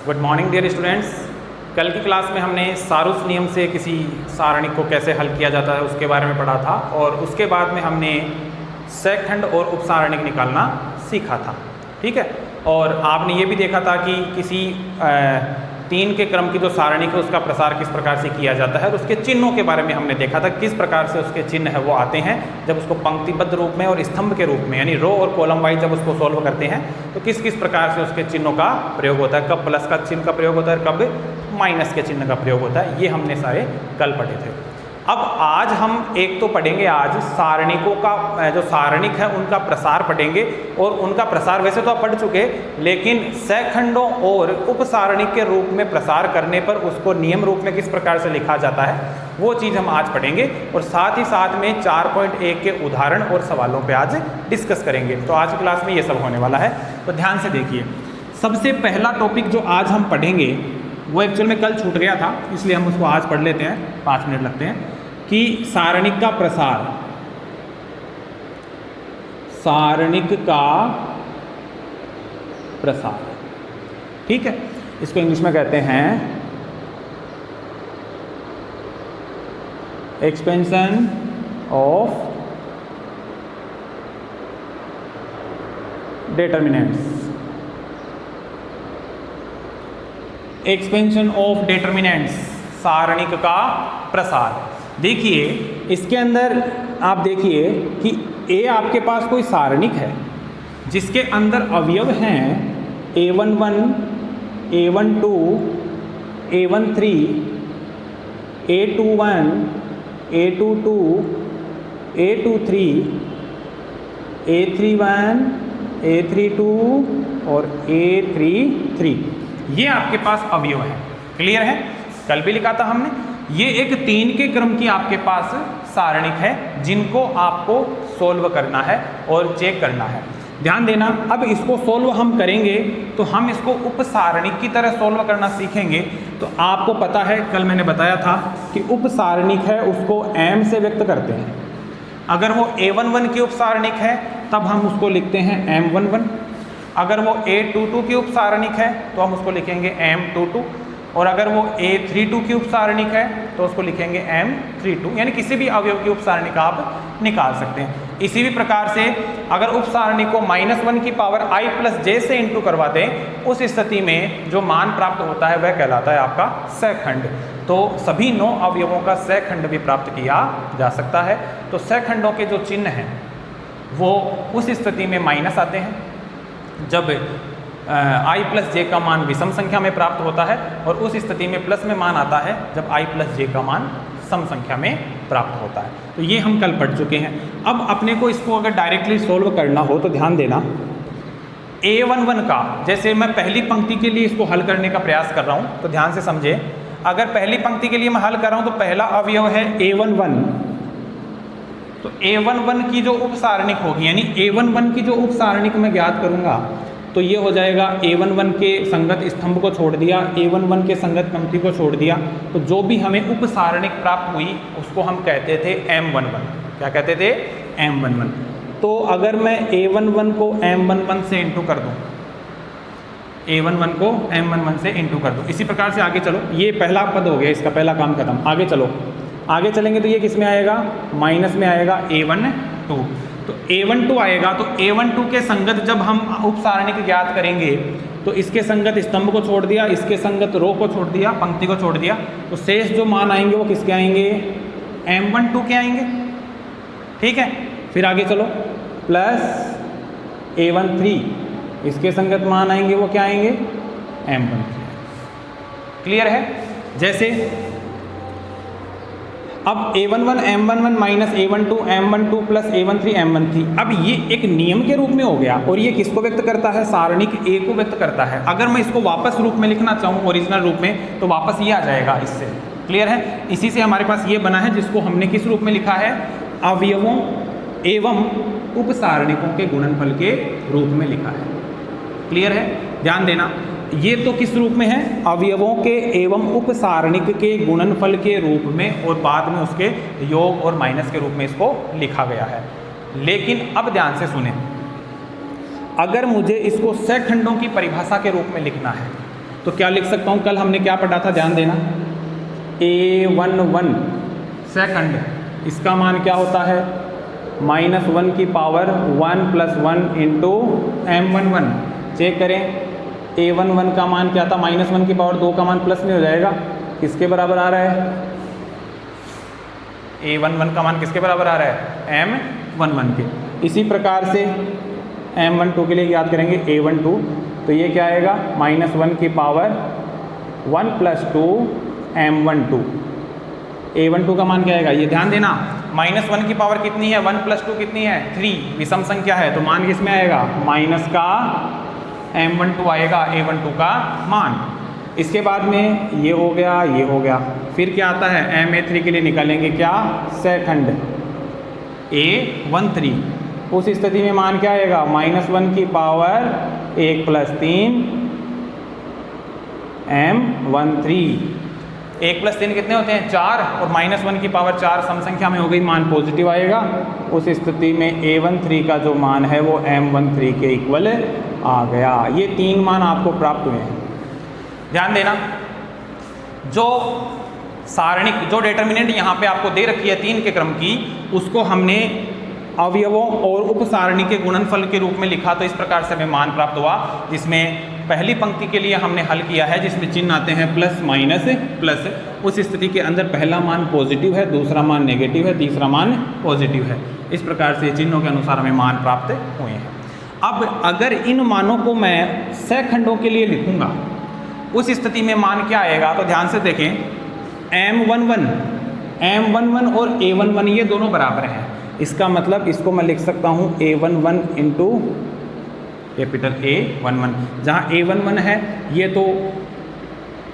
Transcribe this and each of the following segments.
Good morning dear students. कल की class में हमने सारूस नियम से किसी सारणिक को कैसे हल किया जाता है उसके बारे में पढ़ा था और उसके बाद में हमने सेकंड और उपसारणिक निकालना सीखा था। ठीक है, और आपने ये भी देखा था कि किसी 3 के क्रम की जो सारणिक है उसका प्रसार किस प्रकार से किया जाता है और उसके चिन्हों के बारे में हमने देखा था किस प्रकार से उसके चिन्ह है वो आते हैं जब उसको पंक्तिबद्ध रूप में और स्तंभ के रूप में यानी रो और कॉलम वाइज जब उसको सॉल्व करते हैं तो किस किस प्रकार से उसके चिन्हों का प्रयोग होता है, कब प्लस का चिन्ह का प्रयोग होता है, कब माइनस के चिन्ह का प्रयोग होता है, ये हमने सारे कल पढ़े थे। अब आज हम एक तो पढ़ेंगे, आज सारणिकों का जो सारणिक है उनका प्रसार पढ़ेंगे और उनका प्रसार वैसे तो आप पढ़ चुके लेकिन सैखंडों और उपसारणिक के रूप में प्रसार करने पर उसको नियम रूप में किस प्रकार से लिखा जाता है वो चीज़ हम आज पढ़ेंगे और साथ ही साथ में 4.1 के उदाहरण और सवालों पे आज डिस्कस करेंगे। तो आज की क्लास में ये सब होने वाला है, तो ध्यान से देखिए। सबसे पहला टॉपिक जो आज हम पढ़ेंगे वो एक्चुअल में कल छूट गया था इसलिए हम उसको आज पढ़ लेते हैं, 5 मिनट लगते हैं, कि सारणिक का प्रसार, सारणिक का प्रसार। ठीक है, इसको इंग्लिश में कहते हैं expansion of determinants, expansion of determinants, सारणिक का प्रसार। देखिए इसके अंदर आप देखिए कि ए आपके पास कोई सारणिक है जिसके अंदर अवयव हैं a11, a12, a13, a21, a22, a23, a31, a32 और a33, ये आपके पास अवयव है। क्लियर है, कल भी लिखा था हमने। ये एक 3 के क्रम की आपके पास सारणिक है जिनको आपको सोल्व करना है और चेक करना है। ध्यान देना, अब इसको सोल्व हम करेंगे तो हम इसको उपसारणिक की तरह सोल्व करना सीखेंगे। तो आपको पता है कल मैंने बताया था कि उपसारणिक है उसको m से व्यक्त करते हैं। अगर वो a11 की उपसारणिक है तब हम उसको लिखते हैं m11, अगर वो a22 की उपसारणिक है तो हम उसको लिखेंगे m22 और अगर वो a32 की उपसारणिक है तो उसको लिखेंगे m32, यानी किसी भी अवयव की उपसारणिक आप निकाल सकते हैं। इसी भी प्रकार से अगर उपसारणिक को -1 की पावर i + j से इंटू करवा दें उस स्थिति में जो मान प्राप्त होता है वह कहलाता है आपका सैखंड। तो सभी 9 अवयवों का सैखंड भी प्राप्त किया जा सकता है। तो सैखंडों के जो चिन्ह हैं वो उस स्थिति में माइनस आते हैं जब i + j का मान विषम संख्या में प्राप्त होता है और उस स्थिति में प्लस में मान आता है जब i + j का मान सम संख्या में प्राप्त होता है। तो ये हम कल पढ़ चुके हैं। अब अपने को इसको अगर डायरेक्टली सोल्व करना हो तो ध्यान देना, a11 का जैसे मैं पहली पंक्ति के लिए इसको हल करने का प्रयास कर रहा हूँ तो ध्यान से समझे। अगर पहली पंक्ति के लिए मैं हल कर रहा हूँ तो पहला अवयव है a11, तो a11 की जो उपसारणिक होगी यानी a11 की जो उपसारणिक मैं ज्ञात करूँगा तो ये हो जाएगा a11 के संगत स्तंभ को छोड़ दिया, a11 के संगत पंक्ति को छोड़ दिया, तो जो भी हमें उपसारणिक प्राप्त हुई उसको हम कहते थे m11। क्या कहते थे? m11। तो अगर मैं a11 को m11 से इंटू कर दूँ, a11 को m11 से इंटू कर दूँ, इसी प्रकार से आगे चलो। ये पहला पद हो गया, इसका पहला काम खत्म। आगे चलो, आगे चलेंगे तो ये किस में आएगा? माइनस में आएगा a12। तो a12 आएगा तो a12 के संगत जब हम उपसारणिक ज्ञात करेंगे तो इसके संगत स्तंभ को छोड़ दिया, इसके संगत रो को छोड़ दिया, पंक्ति को छोड़ दिया, तो शेष जो मान आएंगे वो किसके आएंगे? m12 के आएंगे। ठीक है, फिर आगे चलो, प्लस a13, इसके संगत मान आएंगे वो क्या आएंगे? m13। क्लियर है? जैसे अब a11 m11 minus a12 m12 plus a13 m13, अब ये एक नियम के रूप में हो गया और ये किसको व्यक्त करता है? सारणिक A को व्यक्त करता है। अगर मैं इसको वापस रूप में लिखना चाहूँ ओरिजिनल रूप में तो वापस ये आ जाएगा इससे। क्लियर है? इसी से हमारे पास ये बना है जिसको हमने किस रूप में लिखा है? अवयवों एवं उपसारणिकों के गुणनफल के रूप में लिखा है। क्लियर है? ध्यान देना, ये तो किस रूप में है? अवयवों के एवं उपसारणिक के गुणनफल के रूप में और बाद में उसके योग और माइनस के रूप में इसको लिखा गया है। लेकिन अब ध्यान से सुने, अगर मुझे इसको सैखंडों की परिभाषा के रूप में लिखना है तो क्या लिख सकता हूँ, कल हमने क्या पढ़ा था, ध्यान देना, A11 सेकंड, इसका मान क्या होता है, -1 की पावर 1 + 1 इंटू M11। चेक करें, A11 का मान क्या था, -1 की पावर 2 का मान प्लस में हो जाएगा, किसके बराबर आ रहा है, A11 का मान किसके बराबर आ रहा है, M11 के। इसी प्रकार से M12 के लिए याद करेंगे, A12, तो ये क्या आएगा, -1 की पावर 1 + 2 M12। A12 का मान क्या आएगा, ये ध्यान देना, -1 की पावर कितनी है, 1 + 2 कितनी है, 3, विषम संख्या है, तो मान किस में आएगा, माइनस का M12 आएगा, A12 का मान। इसके बाद में ये हो गया, ये हो गया, फिर क्या आता है, MA3 के लिए निकालेंगे क्या, सेकंड, A13। उस स्थिति में मान क्या आएगा, -1 की पावर 1 + 3 M13। 1 + 3 कितने होते हैं, 4, और -1 की पावर 4 सम संख्या में हो गई, मान पॉजिटिव आएगा। उस स्थिति में A13 का जो मान है वो M13 के इक्वल आ गया। ये 3 मान आपको प्राप्त हुए हैं। ध्यान देना, जो सारणिक, जो डिटर्मिनेंट यहाँ पे आपको दे रखी है 3 के क्रम की, उसको हमने अवयवों और उप सारणी के गुणनफल के रूप में लिखा, तो इस प्रकार से हमें मान प्राप्त हुआ, जिसमें पहली पंक्ति के लिए हमने हल किया है, जिसमें चिन्ह आते हैं प्लस, माइनस, प्लस। उस स्थिति के अंदर पहला मान पॉजिटिव है, दूसरा मान नेगेटिव है, तीसरा मान पॉजिटिव है। इस प्रकार से चिन्हों के अनुसार हमें मान प्राप्त हुए हैं। अब अगर इन मानों को मैं सैखंडों के लिए लिखूंगा, उस स्थिति में मान क्या आएगा, तो ध्यान से देखें, M11 और A11 ये दोनों बराबर हैं। इसका मतलब इसको मैं लिख सकता हूँ A11 इंटू कैपिटल A11। जहाँ A11 है ये तो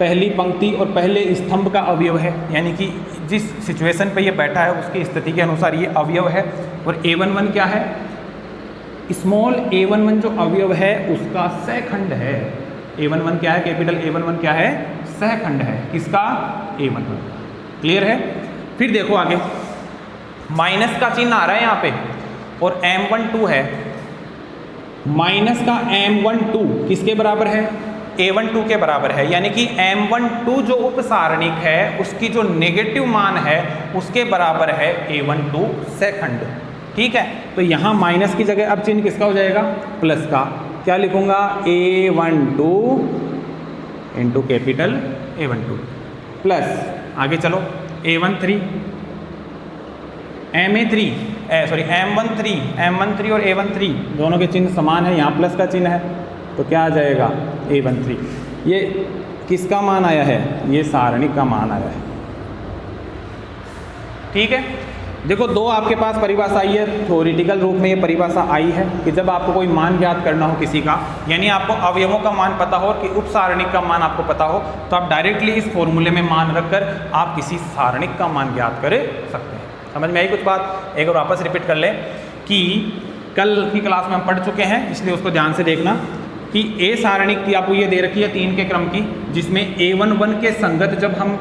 पहली पंक्ति और पहले स्तंभ का अवयव है, यानी कि जिस सिचुएशन पे ये बैठा है उसकी स्थिति के अनुसार ये अवयव है। और A11 क्या है, स्मॉल A11 जो अवयव है उसका सहखंड है। A11 क्या है, कैपिटल A11 क्या है, सहखंड है, किसका, A11। क्लियर है। फिर देखो आगे, माइनस का चिन्ह आ रहा है यहाँ पे, और M12 है, माइनस का M12 किसके बराबर है, A12 के बराबर है। यानी कि M12 जो उप सारणिक है उसकी जो नेगेटिव मान है उसके बराबर है A12 सेकंड। ठीक है, तो यहाँ माइनस की जगह अब चिन्ह किसका हो जाएगा, प्लस का। क्या लिखूंगा, A12 into capital A12 plus, आगे चलो, A13 M13 और A13 दोनों के चिन्ह समान है, यहाँ प्लस का चिन्ह है, तो क्या आ जाएगा, A13। ये किसका मान आया है, ये सारणिक का मान आया है। ठीक है, देखो दो आपके पास परिभाषा आई है, थ्योरेटिकल रूप में ये परिभाषा आई है कि जब आपको कोई मान ज्ञात करना हो किसी का, यानी आपको अवयवों का मान पता हो कि उप सारणिक का मान आपको पता हो, तो आप डायरेक्टली इस फॉर्मूले में मान रखकर आप किसी सारणिक का मान ज्ञात कर सकते हैं। समझ में आई कुछ बात, एक और वापस रिपीट कर लें कि कल की क्लास में हम पढ़ चुके हैं, इसलिए उसको ध्यान से देखना कि ए सारणिक की आपको ये दे रखी है 3 के क्रम की, जिसमें A11 के संगत जब हम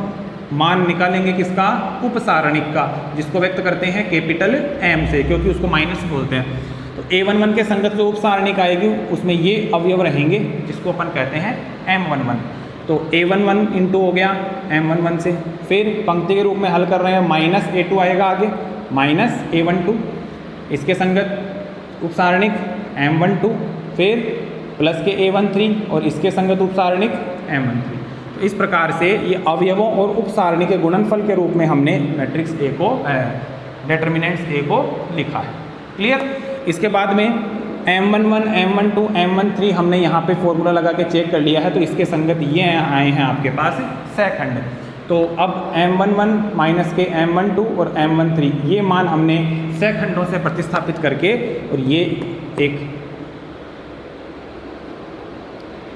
मान निकालेंगे किसका, उप सारणिक का, जिसको व्यक्त करते हैं कैपिटल M से, क्योंकि उसको माइनस बोलते हैं। तो A11 के संगत जो उप सारणिक आएगी उसमें ये अवयव रहेंगे जिसको अपन कहते हैं M11। तो A11 इंटू हो गया M11 से, फिर पंक्ति के रूप में हल कर रहे हैं, माइनस A2 आएगा आगे, माइनस A12, इसके संगत उप सारणिक M12, फिर प्लस के A13 और इसके संगत उप सारणिक M13। तो इस प्रकार से ये अवयवों और उप सारणी के गुणनफल के रूप में हमने मैट्रिक्स A को, डिटर्मिनेंट्स A को लिखा है। क्लियर। इसके बाद में M11, M12, M13 हमने यहाँ पे फॉर्मूला लगा के चेक कर लिया है, तो इसके संगत ये आए हैं आपके पास सेकंड। तो अब M11 माइनस के M12 और M13 ये मान हमने सेकंडों से प्रतिस्थापित करके, और ये एक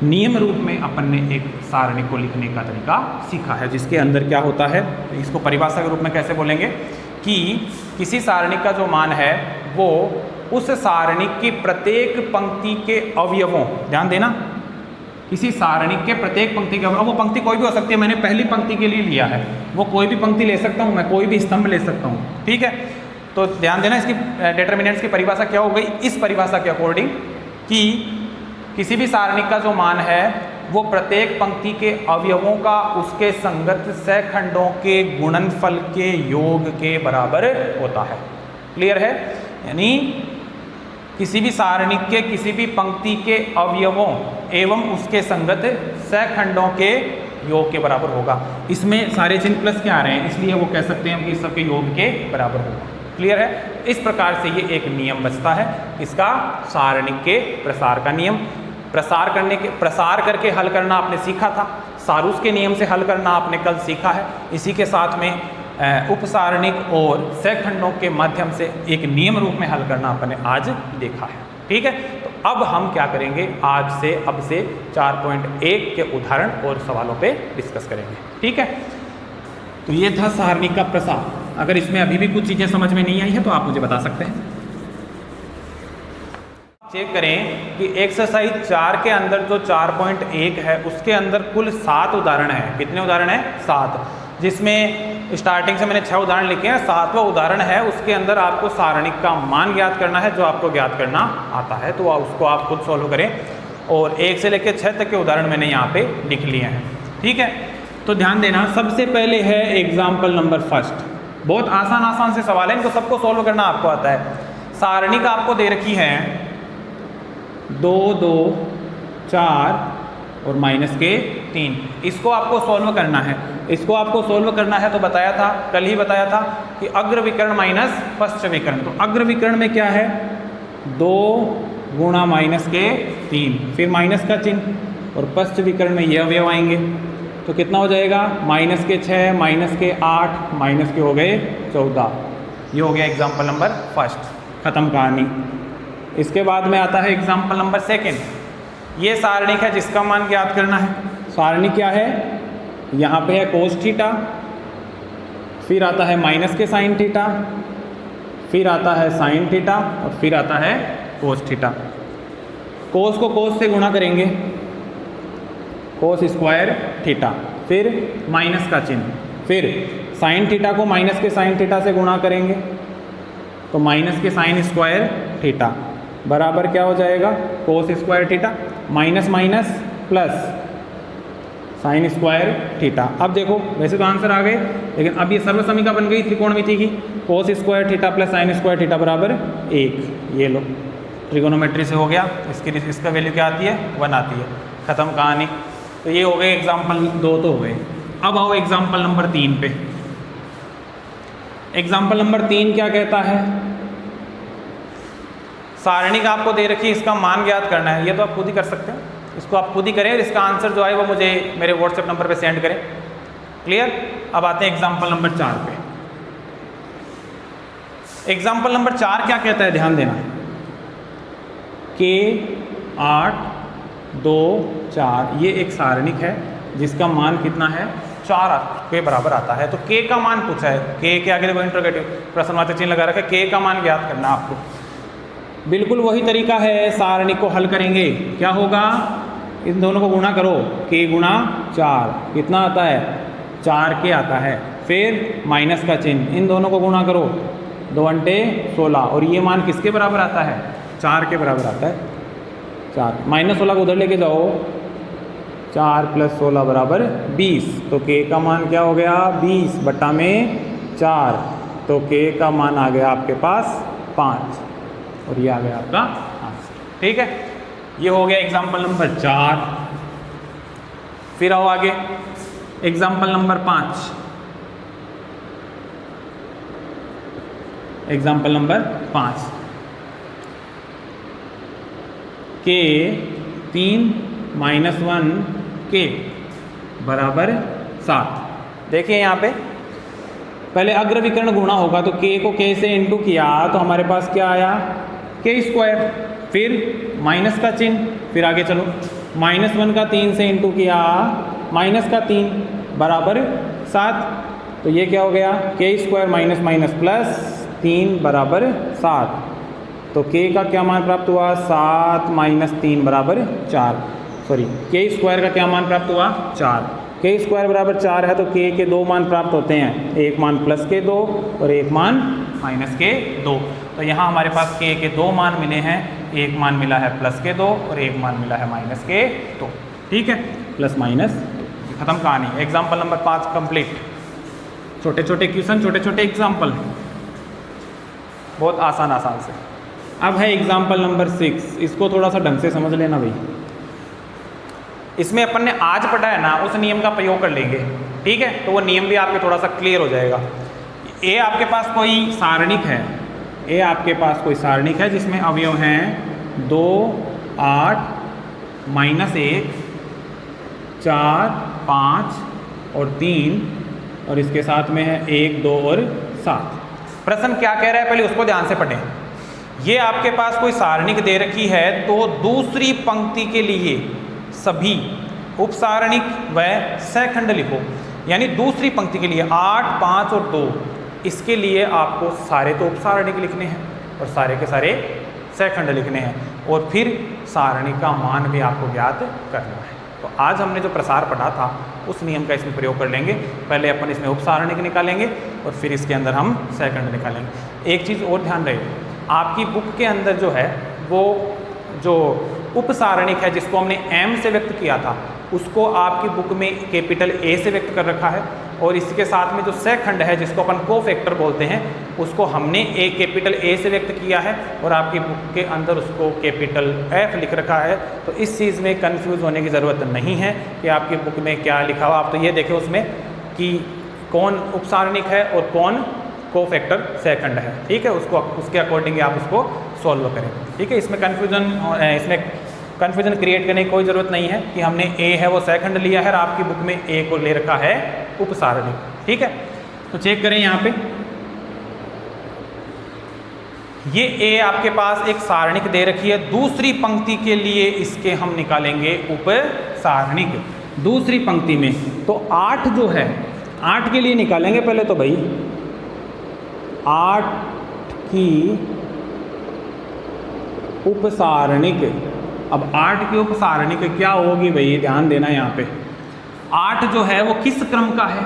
नियम रूप में अपन ने एक सारणी को लिखने का तरीका सीखा है, जिसके अंदर क्या होता है, इसको परिभाषा के रूप में कैसे बोलेंगे कि किसी सारणी का जो मान है वो उस सारणी की प्रत्येक पंक्ति के अवयवों, ध्यान देना, किसी सारणी के प्रत्येक पंक्ति के अवयव, वो पंक्ति कोई भी हो सकती है, मैंने पहली पंक्ति के लिए लिया है, वो कोई भी पंक्ति ले सकता हूँ मैं, कोई भी स्तंभ ले सकता हूँ। ठीक है, तो ध्यान देना, इसकी डिटर्मिनेंट्स की परिभाषा क्या हो गई, इस परिभाषा के अकॉर्डिंग कि किसी भी सारणी का जो मान है वो प्रत्येक पंक्ति के अवयवों का उसके संगत सहखंडों के गुणनफल के योग के बराबर होता है। क्लियर है? यानी किसी भी सारणिक के किसी भी पंक्ति के अवयवों एवं उसके संगत सहखंडों के योग के बराबर होगा। इसमें सारे चिन्ह प्लस के आ रहे हैं, इसलिए वो कह सकते हैं कि इस सबके योग के बराबर होगा। क्लियर है? इस प्रकार से ये एक नियम बचता है, इसका सारणिक के प्रसार का नियम। प्रसार करके हल करना आपने सीखा था, सारूस के नियम से हल करना आपने कल सीखा है। इसी के साथ में उपसारणिक और सहखंडों के माध्यम से एक नियम रूप में हल करना आपने आज देखा है। ठीक है, तो अब हम क्या करेंगे, अब से 4.1 के उदाहरण और सवालों पे डिस्कस करेंगे। ठीक है, तो ये था सारणिक का प्रसार। अगर इसमें अभी भी कुछ चीज़ें समझ में नहीं आई है तो आप मुझे बता सकते हैं। चेक करें कि एक्सरसाइज 4 के अंदर जो 4.1 है उसके अंदर कुल 7 उदाहरण हैं। कितने उदाहरण हैं? 7, जिसमें स्टार्टिंग से मैंने 6 उदाहरण लिखे हैं। 7वां उदाहरण है, उसके अंदर आपको सारणिक का मान ज्ञात करना है, जो आपको ज्ञात करना आता है, तो उसको आप खुद सॉल्व करें। और 1 से लेकर 6 तक के उदाहरण मैंने यहाँ पे लिख लिए हैं। ठीक है, तो ध्यान देना, सबसे पहले है एग्जाम्पल नंबर फर्स्ट। बहुत आसान से सवाल है, इनको सबको सॉल्व करना आपको आता है। सारणिक आपको दे रखी है 2, 2, 4 और -3। इसको आपको सॉल्व करना है। इसको आपको सॉल्व करना है तो बताया था, कल ही बताया था कि अग्र विकर्ण माइनस पश्च विकर्ण। तो अग्र विकर्ण में क्या है? 2 गुणा -3, फिर माइनस का चिन्ह, और पश्च विकर्ण में ये अवयव आएंगे। तो कितना हो जाएगा? -6, -8, माइनस के हो गए 14। ये हो गया एग्जाम्पल नंबर फर्स्ट, खत्म कहानी। इसके बाद में आता है एग्जाम्पल नंबर सेकेंड। ये सारणिक है जिसका मान ज्ञात करना है। सारणिक क्या है? यहाँ पे है कोस थीटा, फिर आता है माइनस के साइन थीटा, फिर आता है साइन थीटा, और फिर आता है कोस थीटा। कोस को कोस से गुणा करेंगे, कोस स्क्वायर थीटा, फिर माइनस का चिन्ह, फिर साइन थीटा को माइनस के साइन थीटा से गुणा करेंगे, तो माइनस के साइन स्क्वायर थीटा बराबर क्या हो जाएगा? Cos square theta minus minus plus sine square theta. अब देखो, वैसे तो आंसर आ गए, लेकिन अब ये सर्वसमीका बन गई त्रिकोणमिति की। Cos square theta plus sine square theta बराबर 1। ये लो, ट्रिगोनोमेट्री से हो गया। इसका वैल्यू क्या आती है? 1 आती है। खत्म कहानी। तो ये हो गए एग्जाम्पल 2 तो हो गए। अब आओ एग्जाम्पल नंबर 3 पे। एग्जाम्पल नंबर 3 क्या कहता है? सारणिक आपको दे रखी है, इसका मान ज्ञात करना है। ये तो आप खुद ही कर सकते हैं, इसको आप खुद ही करें और इसका आंसर जो है वो मुझे मेरे व्हाट्सएप नंबर पे सेंड करें। क्लियर? अब आते हैं एग्जाम्पल नंबर 4 पे। एग्जाम्पल नंबर 4 क्या कहता है? ध्यान देना, K 8 2 4, ये एक सारणिक है जिसका मान कितना है? 4 के बराबर आता है। तो K का मान पूछा है, K के आगे देखो इंटरोगेटिव प्रश्नवाचक चिन्ह लगा रखा है, K का मान ज्ञात करना आपको। बिल्कुल वही तरीका है, सारणिक को हल करेंगे। क्या होगा? इन दोनों को गुणा करो, K गुणा 4 कितना आता है? 4K आता है। फिर माइनस का चिन्ह, इन दोनों को गुणा करो, 2 अंटे 16, और ये मान किसके बराबर आता है? 4 के बराबर आता है। 4 -16 को उधर लेके जाओ, 4 + 16 बराबर 20। तो K का मान क्या हो गया? 20 बटा में 4। तो K का मान आ गया आपके पास 5, और ये आ गया आपका आंसर। ठीक है, ये हो गया एग्जाम्पल नंबर 4। फिर आओ आगे, example number 5। Example number 5, K 3 - 1 K बराबर 7। देखिए यहाँ पे पहले अग्र विकर्ण गुणा होगा, तो K को K से इंटू किया तो हमारे पास क्या आया? K स्क्वायर, फिर माइनस का चिन्ह, फिर आगे चलो, -1 का 3 से इंटू किया, माइनस का 3 बराबर 7। तो ये क्या हो गया? K square minus minus plus 3 बराबर 7। तो K का क्या मान प्राप्त हुआ? 7 - 3 बराबर 4। सॉरी, K स्क्वायर का क्या मान प्राप्त हुआ? 4। K स्क्वायर बराबर 4 है तो K के 2 मान प्राप्त होते हैं, एक मान प्लस के 2 और एक मान माइनस के 2। तो यहाँ हमारे पास K के 2 मान मिले हैं, एक मान मिला है प्लस के 2 और एक मान मिला है माइनस के 2। ठीक है, प्लस माइनस, खत्म कहानी। Example number 5 complete. छोटे छोटे क्वेश्चन, छोटे छोटे एग्जाम्पल, बहुत आसान आसान से। अब है एग्जाम्पल नंबर 6, इसको थोड़ा सा ढंग से समझ लेना भाई। इसमें अपन ने आज पढ़ा है ना, उस नियम का प्रयोग कर लेंगे, ठीक है, तो वो नियम भी आपके थोड़ा सा क्लियर हो जाएगा। ए आपके पास कोई सारणिक है, ए आपके पास कोई सारणिक है जिसमें अवयव हैं 2, 8, -1, 4, 5 और 3, और इसके साथ में है 1, 2 और 7। प्रश्न क्या कह रहा है पहले उसको ध्यान से पढ़ें। ये आपके पास कोई सारणिक दे रखी है, तो दूसरी पंक्ति के लिए सभी उपसारणिक व सहखंड लिखो। यानी दूसरी पंक्ति के लिए 8, 5 और 2, इसके लिए आपको सारे तो उपसारणिक लिखने हैं और सारे के सारे सहखंड लिखने हैं, और फिर सारणिक का मान भी आपको ज्ञात करना है। तो आज हमने जो प्रसार पढ़ा था उस नियम का इसमें प्रयोग कर लेंगे। पहले अपन इसमें उपसारणिक निकालेंगे और फिर इसके अंदर हम सहखंड निकालेंगे। एक चीज़ और ध्यान रहे, आपकी बुक के अंदर जो है वो जो उपसारणिक है जिसको हमने एम से व्यक्त किया था, उसको आपकी बुक में कैपिटल ए से व्यक्त कर रखा है, और इसके साथ में जो सहखंड है जिसको अपन कोफैक्टर बोलते हैं, उसको हमने ए कैपिटल ए से व्यक्त किया है, और आपकी बुक के अंदर उसको कैपिटल एफ लिख रखा है। तो इस चीज़ में कंफ्यूज होने की ज़रूरत नहीं है कि आपकी बुक में क्या लिखा हुआ। आप तो ये देखें उसमें कि कौन उपसारणिक है और कौन कोफैक्टर सहखंड है, ठीक है, उसको उसके अकॉर्डिंग आप उसको सॉल्व करें, ठीक है। इसमें कन्फ्यूजन क्रिएट करने की कोई ज़रूरत नहीं है कि हमने ए है वो सहखंड लिया है और आपकी बुक में ए को ले रखा है उपसारणिक, ठीक है। तो चेक करें यहाँ पे, ये ए आपके पास एक सारणिक दे रखी है, दूसरी पंक्ति के लिए इसके हम निकालेंगे उपसारणिक दूसरी पंक्ति में। तो 8 जो है, 8 के लिए निकालेंगे पहले तो भाई 8 की उपसारणिक। अब 8 की उपसारणिक क्या होगी भाई, ध्यान देना यहाँ पे। 8 जो है वो किस क्रम का है,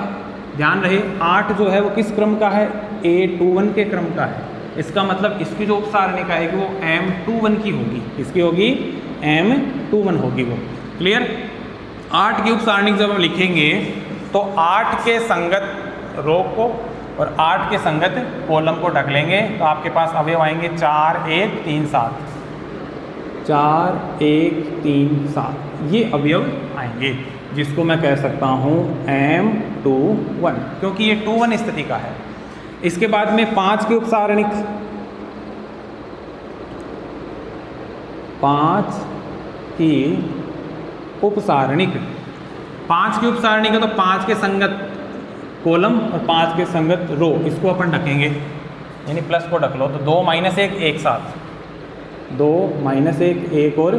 ध्यान रहे, 8 जो है वो किस क्रम का है, A21 के क्रम का है। इसका मतलब इसकी जो उपसारणिक आएगी वो M21 की होगी, इसकी होगी M21 होगी वो, क्लियर। 8 की उपसारणिक जब हम लिखेंगे तो 8 के संगत रो को और 8 के संगत कॉलम को ढक लेंगे, तो आपके पास अवयव आएंगे 4, 1, 3, 7, 4, 1, 3, 7, ये अवयव आएंगे, जिसको मैं कह सकता हूँ M21, क्योंकि ये 21 स्थिति का है। इसके बाद में 5 की उपसारणिक, 5 की उपसारणिक, 5 की उपसारणिक है तो 5 के संगत कॉलम और 5 के संगत रो, इसको अपन ढकेंगे, यानी प्लस को ढक लो, तो 2, -1, 1, 7, 2, -1, 1 और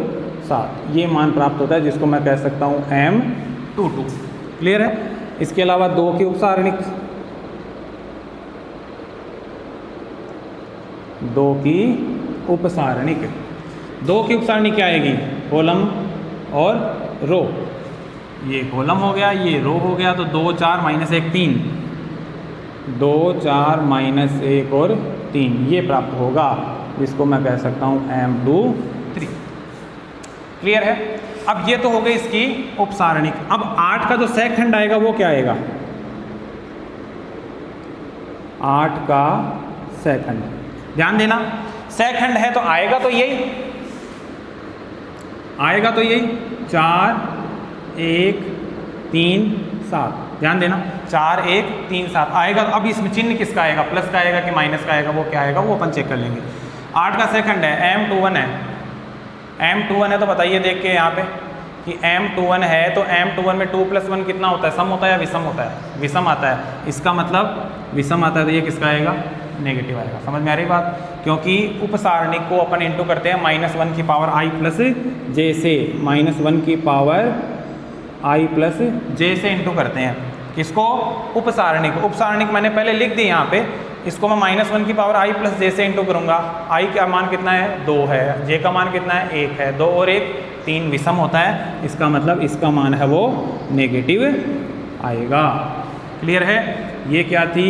7, ये मान प्राप्त होता है, जिसको मैं कह सकता हूँ M22, क्लियर है। इसके अलावा 2 की उपसारणिक, 2 की उपसारणिक, 2 की उपसारणिक क्या आएगी, कॉलम और रो, ये कॉलम हो गया, ये रो हो गया, तो 2, 4, -1, 3, 2, 4, -1 और 3, ये प्राप्त होगा, जिसको मैं कह सकता हूँ M23, क्लियर है। अब ये तो हो गई इसकी उपसारणिक। अब 8 का जो सहखंड आएगा वो क्या आएगा, 8 का सहखंड, ध्यान देना, सहखंड है तो आएगा तो यही, 4, 1, 3, 7, ध्यान देना, 4, 1, 3, 7 आएगा। अब इसमें चिन्ह किसका आएगा, प्लस का आएगा कि माइनस का आएगा, वो क्या आएगा वो अपन चेक कर लेंगे। 8 का सेकंड है, M21 है, M21 है, तो बताइए देख के यहाँ पे कि M21 है, तो M21 में 2 + 1 कितना होता है, सम होता है या विषम होता है, विषम आता है, इसका मतलब विषम आता है, तो ये किसका आएगा, नेगेटिव आएगा। समझ में आ रही बात, क्योंकि उपसारणिक को अपन इंटू करते हैं -1 की पावर i + j से, -1 की पावर i + j से इंटू करते हैं, किसको, उपसारणिक। उपसारणिक मैंने पहले लिख दी यहाँ पे, इसको मैं -1 की पावर i + j से इंटू करूँगा। i का मान कितना है, 2 है, j का मान कितना है, 1 है, 2 और 1 3 विषम होता है, इसका मतलब इसका मान है वो नेगेटिव आएगा, क्लियर है। ये क्या थी,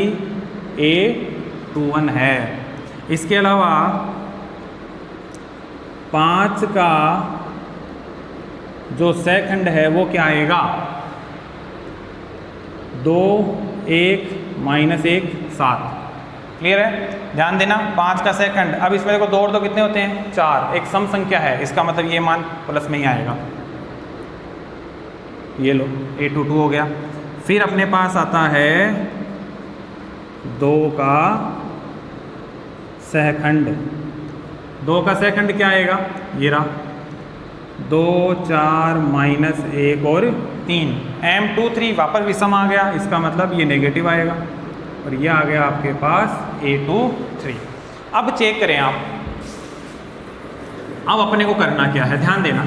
A21 है। इसके अलावा 5 का जो सेकंड है वो क्या आएगा, 2 1 -1 7। क्लियर है? ध्यान देना, 5 का सेकंड। अब इसमें देखो 2 और 2 कितने होते हैं, 4। एक सम संख्या है, इसका मतलब ये मान प्लस में ही आएगा। ये लो A22 हो गया। फिर अपने पास आता है 2 का सेकंड। 2 का सेकंड क्या आएगा, ये रहा, 2 4 -1 और 3 M23 वापस विषम आ गया, इसका मतलब ये नेगेटिव आएगा और ये आ गया आपके पास A23। अब चेक करें आप, अब अपने को करना क्या है, ध्यान देना।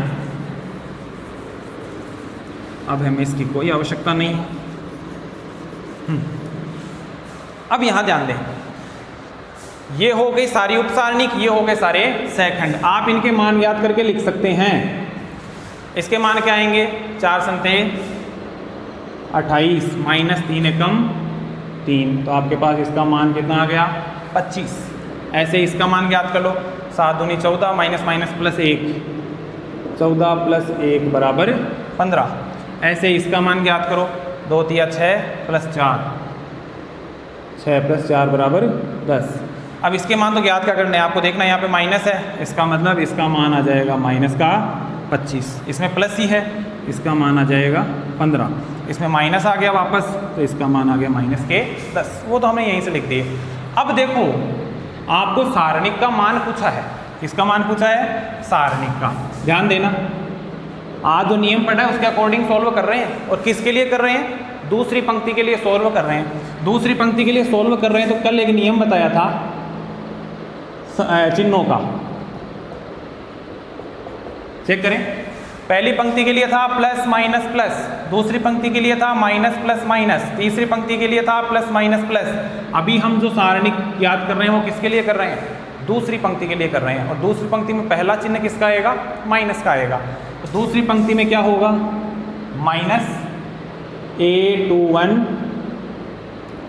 अब हमें इसकी कोई आवश्यकता नहीं है। अब यहां ध्यान दें, ये हो गई सारी उपसारणिक, ये हो गए सारे सेकंड। आप इनके मान याद करके लिख सकते हैं। इसके मान क्या आएंगे, 4 संते 28 -3 एकम 3, तो आपके पास इसका मान कितना आ गया, 25। ऐसे इसका मान ज्ञात कर लो, 7 दूनी 14 माइनस प्लस 1, 14 + 1 बराबर 15। ऐसे इसका मान ज्ञात करो, 2 3 6 + 4, 6 + 4 बराबर 10। अब इसके मान तो ज्ञात क्या करने हैं, आपको देखना है यहाँ पे माइनस है, इसका मतलब इसका मान आ जाएगा माइनस का 25। इसमें प्लस ही है, इसका मान आ जाएगा 15। इसमें माइनस आ गया वापस, तो इसका मान आ गया माइनस के 10। वो तो हमने यहीं से लिख दिए। अब देखो, आपको सारणिक का मान पूछा है। किसका मान पूछा है, सारणिक का। ध्यान देना, आज जो नियम पढ़ा है उसके अकॉर्डिंग सॉल्व कर रहे हैं। और किसके लिए कर रहे हैं, दूसरी पंक्ति के लिए सॉल्व कर रहे हैं। दूसरी पंक्ति के लिए सॉल्व कर रहे हैं तो कल एक नियम बताया था चिन्हों का, चेक करें। पहली पंक्ति के लिए था प्लस माइनस प्लस, दूसरी पंक्ति के लिए था माइनस प्लस माइनस, तीसरी पंक्ति के लिए था प्लस माइनस प्लस। अभी हम जो सारणिक याद कर रहे हैं वो किसके लिए कर रहे हैं, दूसरी पंक्ति के लिए कर रहे हैं। और दूसरी पंक्ति में पहला चिन्ह किसका आएगा, माइनस का आएगा। तो दूसरी पंक्ति में क्या होगा, माइनस A21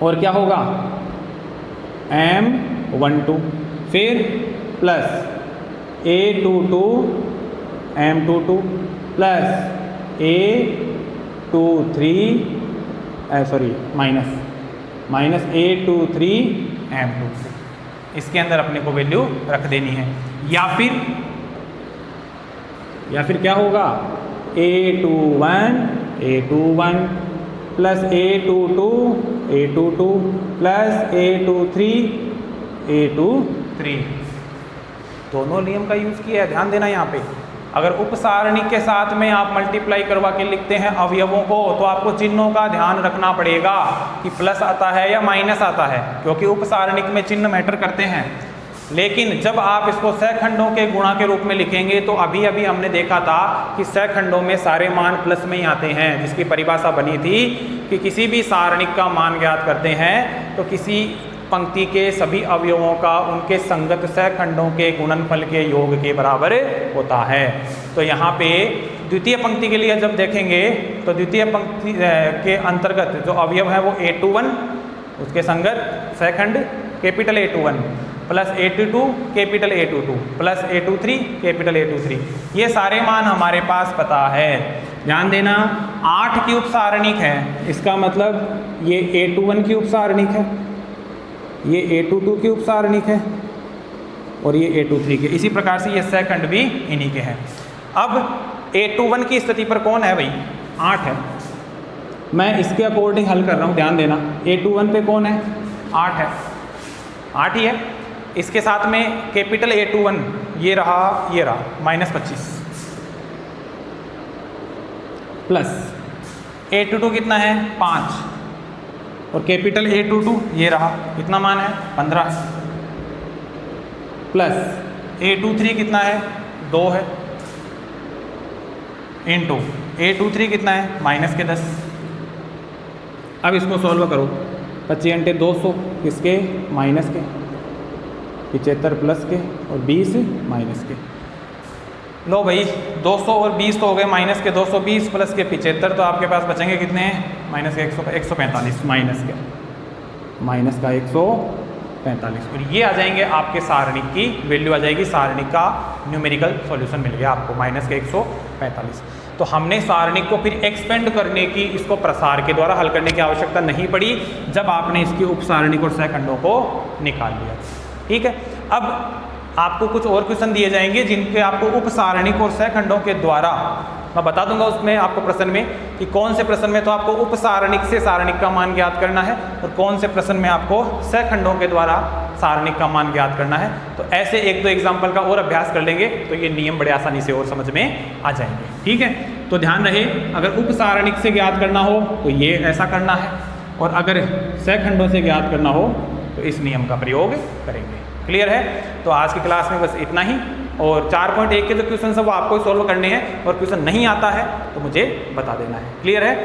और क्या होगा M12, फिर plus A22 M22 plus A23 minus A23 M23। इसके अंदर अपने को वैल्यू रख देनी है। या फिर क्या होगा, A21 plus A22 plus A23 दोनों नियम का यूज किया है। ध्यान देना यहाँ पे, अगर उपसारणिक के साथ में आप मल्टीप्लाई करवा के लिखते हैं अवयवों को, तो आपको चिन्हों का ध्यान रखना पड़ेगा कि प्लस आता है या माइनस आता है, क्योंकि उपसारणिक में चिन्ह मैटर करते हैं। लेकिन जब आप इसको सहखंडों के गुणा के रूप में लिखेंगे तो अभी हमने देखा था कि सहखंडों में सारे मान प्लस में ही आते हैं, जिसकी परिभाषा बनी थी कि किसी भी सारणिक का मान ज्ञात करते हैं तो किसी पंक्ति के सभी अवयवों का उनके संगत सहखंडों के गुणनफल के योग के बराबर होता है। तो यहाँ पे द्वितीय पंक्ति के लिए जब देखेंगे तो द्वितीय पंक्ति के अंतर्गत जो अवयव है वो A21, उसके संगत सहखंड capital A21 plus A22 capital A22 plus A23 capital A23, ये सारे मान हमारे पास पता है। ध्यान देना, 8 की उपसारणिक है, इसका मतलब ये A21 की उपसारणिक है, ये A22 की उपसारणिक है और ये A23 के। इसी प्रकार से ये सेकंड भी इन्हीं के हैं। अब A21 की स्थिति पर कौन है भाई, 8 है। मैं इसके अकॉर्डिंग हल कर रहा हूँ, ध्यान देना। A21 पे कौन है, 8 है, 8 ही है। इसके साथ में कैपिटल A21 ये रहा -25 प्लस A22 कितना है 5 और कैपिटल A22 ये रहा, कितना मान है 15 प्लस A23 कितना है 2 है इंटू A23 कितना है -10। अब इसको सॉल्व करो, 25 × 200 किसके माइनस के, 75 प्लस के और 20 माइनस के। लो भाई 200 और 20 तो हो गए माइनस के, 220 प्लस के 75, तो आपके पास बचेंगे कितने हैं माइनस के 145 माइनस का 145 और ये आ जाएंगे आपके सारणिक की वैल्यू आ जाएगी। सारणिक का न्यूमेरिकल सॉल्यूशन मिल गया आपको -145। तो हमने सारणिक को फिर एक्सपेंड करने की, इसको प्रसार के द्वारा हल करने की आवश्यकता नहीं पड़ी जब आपने इसकी उपसारणिक और सहखंडों को निकाल लिया। ठीक है, अब आपको कुछ और क्वेश्चन दिए जाएंगे जिनके आपको उपसारणिक और सहखंडों के द्वारा, मैं बता दूंगा उसमें आपको प्रश्न में कि कौन से प्रश्न में तो आपको उपसारणिक से सारणिक का मान ज्ञात करना है और कौन से प्रश्न में आपको सहखंडों के द्वारा सारणिक का मान ज्ञात करना है। तो ऐसे एक दो एग्जाम्पल का और अभ्यास कर लेंगे तो ये नियम बड़े आसानी से और समझ में आ जाएंगे। ठीक है, तो ध्यान रहे, अगर उपसारणिक से ज्ञात करना हो तो ये ऐसा करना है, और अगर सहखंडों से ज्ञात करना हो तो इस नियम का प्रयोग करेंगे। क्लियर है? तो आज की क्लास में बस इतना ही, और 4.1 के जो क्वेश्चन है वो आपको ही सॉल्व करने हैं, और क्वेश्चन नहीं आता है तो मुझे बता देना है। क्लियर है?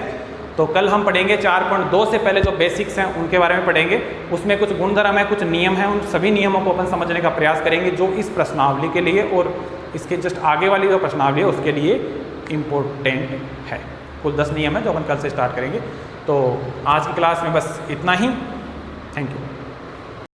तो कल हम पढ़ेंगे 4.2 से पहले जो बेसिक्स हैं उनके बारे में पढ़ेंगे। उसमें कुछ गुणधर्म है, कुछ नियम हैं, उन सभी नियमों को अपन समझने का प्रयास करेंगे जो इस प्रश्नावली के लिए और इसके जस्ट आगे वाली जो प्रश्नावली है उसके लिए इम्पोर्टेंट है। कुल 10 नियम है जो अपन कल से स्टार्ट करेंगे। तो आज की क्लास में बस इतना ही। Thank you.